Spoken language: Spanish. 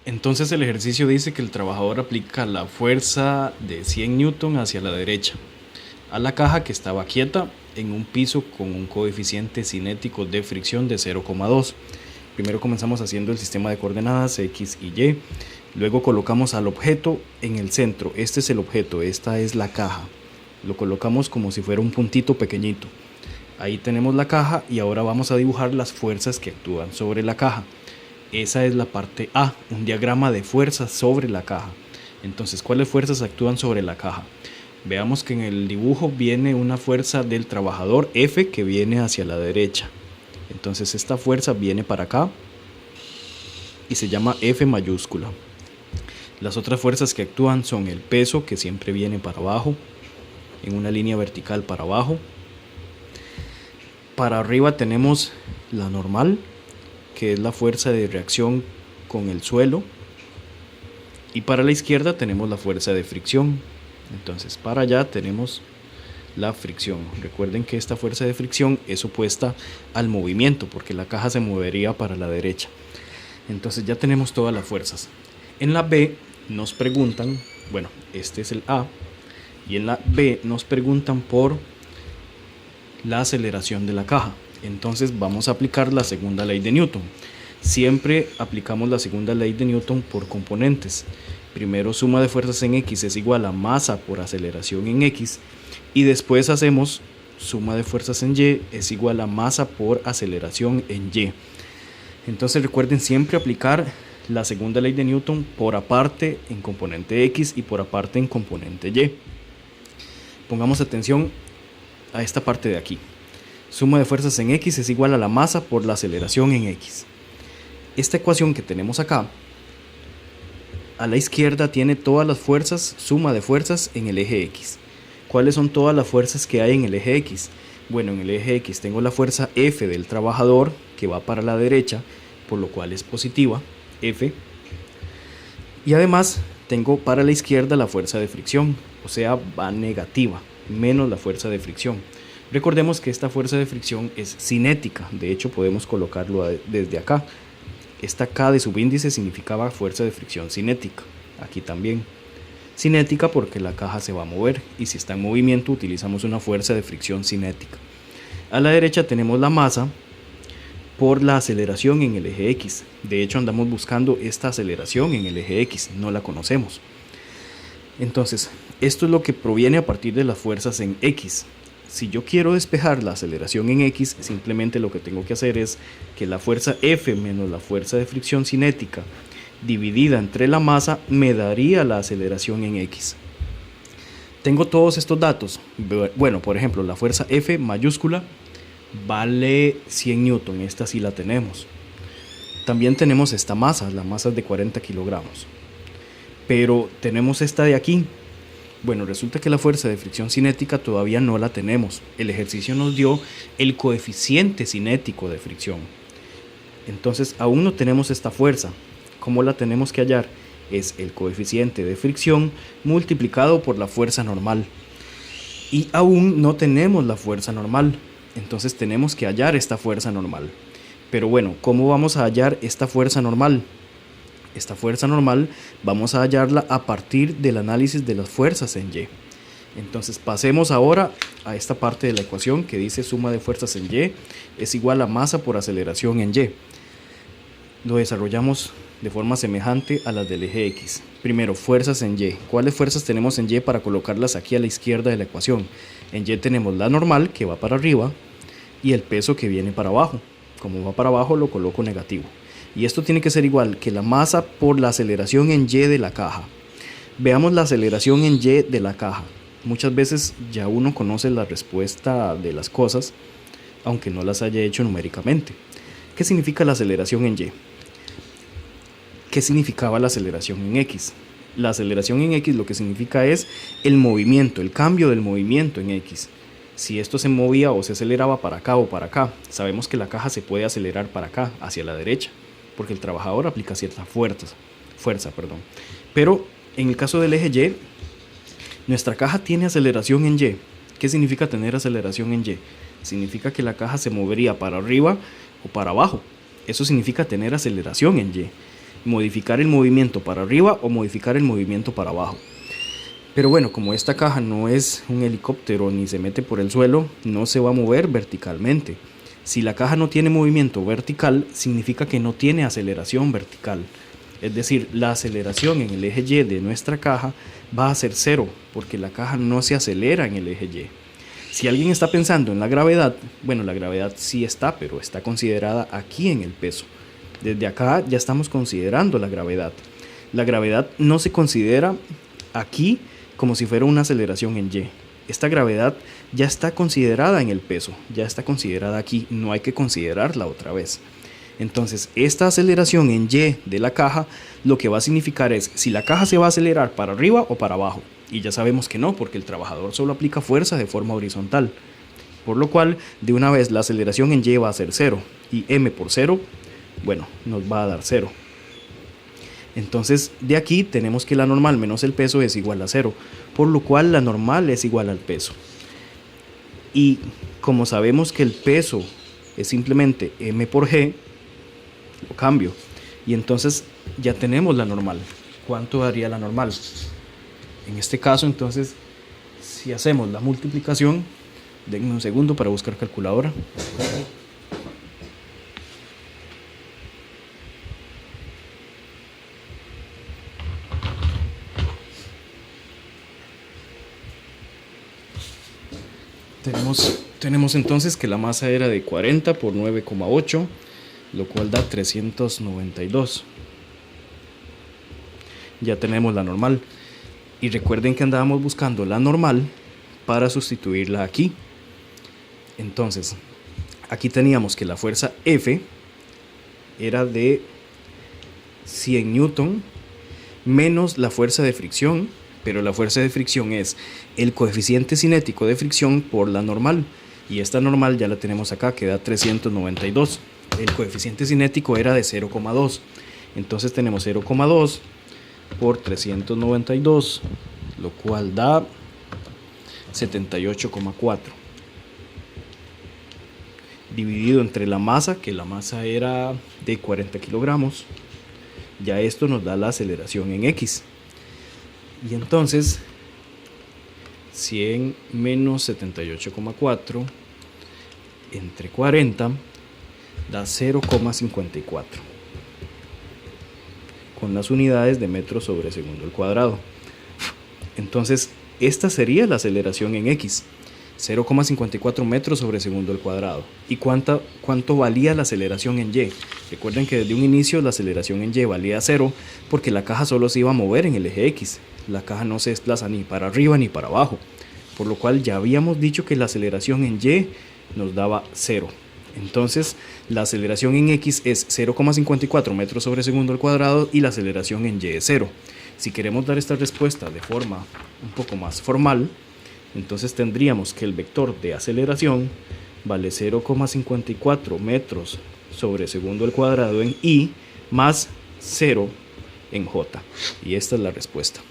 Entonces el ejercicio dice que el trabajador aplica la fuerza de 100 newton hacia la derecha a la caja que estaba quieta en un piso con un coeficiente cinético de fricción de 0,2. Primero comenzamos haciendo el sistema de coordenadas X y Y. Luego colocamos al objeto en el centro. Este es el objeto, esta es la caja. Lo colocamos como si fuera un puntito pequeñito. Ahí tenemos la caja y ahora vamos a dibujar las fuerzas que actúan sobre la caja. Esa es la parte A, un diagrama de fuerzas sobre la caja. Entonces, ¿cuáles fuerzas actúan sobre la caja? Veamos que en el dibujo viene una fuerza del trabajador F que viene hacia la derecha. Entonces esta fuerza viene para acá y se llama F mayúscula. Las otras fuerzas que actúan son el peso, que siempre viene para abajo, en una línea vertical para abajo. Para arriba tenemos la normal, que es la fuerza de reacción con el suelo. Y para la izquierda tenemos la fuerza de fricción. Entonces para allá tenemos la fricción. Recuerden que esta fuerza de fricción es opuesta al movimiento, porque la caja se movería para la derecha. Entonces ya tenemos todas las fuerzas. En la B nos preguntan, bueno, este es el A, y en la B nos preguntan por la aceleración de la caja. Entonces vamos a aplicar la segunda ley de Newton. Siempre aplicamos la segunda ley de Newton por componentes. Primero, suma de fuerzas en X es igual a masa por aceleración en X, y después hacemos suma de fuerzas en Y es igual a masa por aceleración en Y. Entonces recuerden siempre aplicar la segunda ley de Newton por aparte en componente X y por aparte en componente Y. Pongamos atención a esta parte de aquí. Suma de fuerzas en X es igual a la masa por la aceleración en X. Esta ecuación que tenemos acá, a la izquierda tiene todas las fuerzas, suma de fuerzas en el eje X. ¿Cuáles son todas las fuerzas que hay en el eje X? Bueno, en el eje X tengo la fuerza F del trabajador, que va para la derecha, por lo cual es positiva, F. Y además tengo para la izquierda la fuerza de fricción, o sea, va negativa, menos la fuerza de fricción. Recordemos que esta fuerza de fricción es cinética, de hecho podemos colocarlo desde acá. Esta K de subíndice significaba fuerza de fricción cinética, aquí también. Cinética porque la caja se va a mover y si está en movimiento utilizamos una fuerza de fricción cinética. A la derecha tenemos la masa por la aceleración en el eje X. De hecho andamos buscando esta aceleración en el eje X, no la conocemos. Entonces, esto es lo que proviene a partir de las fuerzas en X. Si yo quiero despejar la aceleración en X, simplemente lo que tengo que hacer es que la fuerza F menos la fuerza de fricción cinética dividida entre la masa me daría la aceleración en X. Tengo todos estos datos. Bueno, por ejemplo, la fuerza F mayúscula vale 100 newton, esta sí la tenemos. También tenemos esta masa, la masa es de 40 kilogramos. Pero tenemos esta de aquí. Bueno, resulta que la fuerza de fricción cinética todavía no la tenemos. El ejercicio nos dio el coeficiente cinético de fricción. Entonces aún no tenemos esta fuerza. ¿Cómo la tenemos que hallar? Es el coeficiente de fricción multiplicado por la fuerza normal. Y aún no tenemos la fuerza normal. Entonces tenemos que hallar esta fuerza normal. Pero bueno, ¿cómo vamos a hallar esta fuerza normal? Esta fuerza normal vamos a hallarla a partir del análisis de las fuerzas en Y. Entonces pasemos ahora a esta parte de la ecuación que dice suma de fuerzas en Y es igual a masa por aceleración en Y. Lo desarrollamos de forma semejante a las del eje X. Primero, fuerzas en Y. ¿Cuáles fuerzas tenemos en Y para colocarlas aquí a la izquierda de la ecuación? En Y tenemos la normal que va para arriba y el peso que viene para abajo. Como va para abajo lo coloco negativo. Y esto tiene que ser igual que la masa por la aceleración en Y de la caja. Veamos la aceleración en Y de la caja. Muchas veces ya uno conoce la respuesta de las cosas, aunque no las haya hecho numéricamente. ¿Qué significa la aceleración en Y? ¿Qué significaba la aceleración en X? La aceleración en X lo que significa es el movimiento, el cambio del movimiento en X. Si esto se movía o se aceleraba para acá o para acá, sabemos que la caja se puede acelerar para acá, hacia la derecha, porque el trabajador aplica cierta fuerza. Pero en el caso del eje Y, nuestra caja tiene aceleración en Y. ¿Qué significa tener aceleración en Y? Significa que la caja se movería para arriba o para abajo. Eso significa tener aceleración en Y. modificar el movimiento para arriba o modificar el movimiento para abajo. Pero bueno, como esta caja no es un helicóptero ni se mete por el suelo, no se va a mover verticalmente. Si la caja no tiene movimiento vertical, significa que no tiene aceleración vertical. Es decir, la aceleración en el eje Y de nuestra caja va a ser 0, porque la caja no se acelera en el eje Y. Si alguien está pensando en la gravedad, bueno, la gravedad sí está, pero está considerada aquí en el peso. Desde acá ya estamos considerando la gravedad. La gravedad no se considera aquí como si fuera una aceleración en Y. Esta gravedad ya está considerada en el peso, ya está considerada aquí, no hay que considerarla otra vez. Entonces, esta aceleración en Y de la caja, lo que va a significar es si la caja se va a acelerar para arriba o para abajo. Y ya sabemos que no, porque el trabajador solo aplica fuerza de forma horizontal. Por lo cual, de una vez la aceleración en Y va a ser 0. Y M por 0, bueno, nos va a dar 0. Entonces, de aquí tenemos que la normal menos el peso es igual a 0. Por lo cual, la normal es igual al peso. Y como sabemos que el peso es simplemente M por G, lo cambio. Y entonces ya tenemos la normal. ¿Cuánto daría la normal? En este caso, entonces, si hacemos la multiplicación, denme un segundo para buscar calculadora. Tenemos entonces que la masa era de 40 por 9,8, lo cual da 392. Ya tenemos la normal. Y recuerden que andábamos buscando la normal para sustituirla aquí. Entonces, aquí teníamos que la fuerza F era de 100 newton menos la fuerza de fricción, pero la fuerza de fricción es el coeficiente cinético de fricción por la normal. Y esta normal ya la tenemos acá, que da 392. El coeficiente cinético era de 0,2. Entonces tenemos 0,2 por 392, lo cual da 78,4. Dividido entre la masa, que la masa era de 40 kilogramos. Ya esto nos da la aceleración en X. Y entonces 100 menos 78,4 entre 40 da 0,54 con las unidades de metros sobre segundo al cuadrado. Entonces esta sería la aceleración en X, 0,54 metros sobre segundo al cuadrado. ¿Y cuánto valía la aceleración en Y? Recuerden que desde un inicio la aceleración en Y valía 0 porque la caja solo se iba a mover en el eje X. La caja no se desplaza ni para arriba ni para abajo, por lo cual ya habíamos dicho que la aceleración en Y nos daba 0. Entonces la aceleración en X es 0,54 metros sobre segundo al cuadrado y la aceleración en Y es 0. Si queremos dar esta respuesta de forma un poco más formal, entonces tendríamos que el vector de aceleración vale 0,54 metros sobre segundo al cuadrado en Y más 0 en J. Y esta es la respuesta.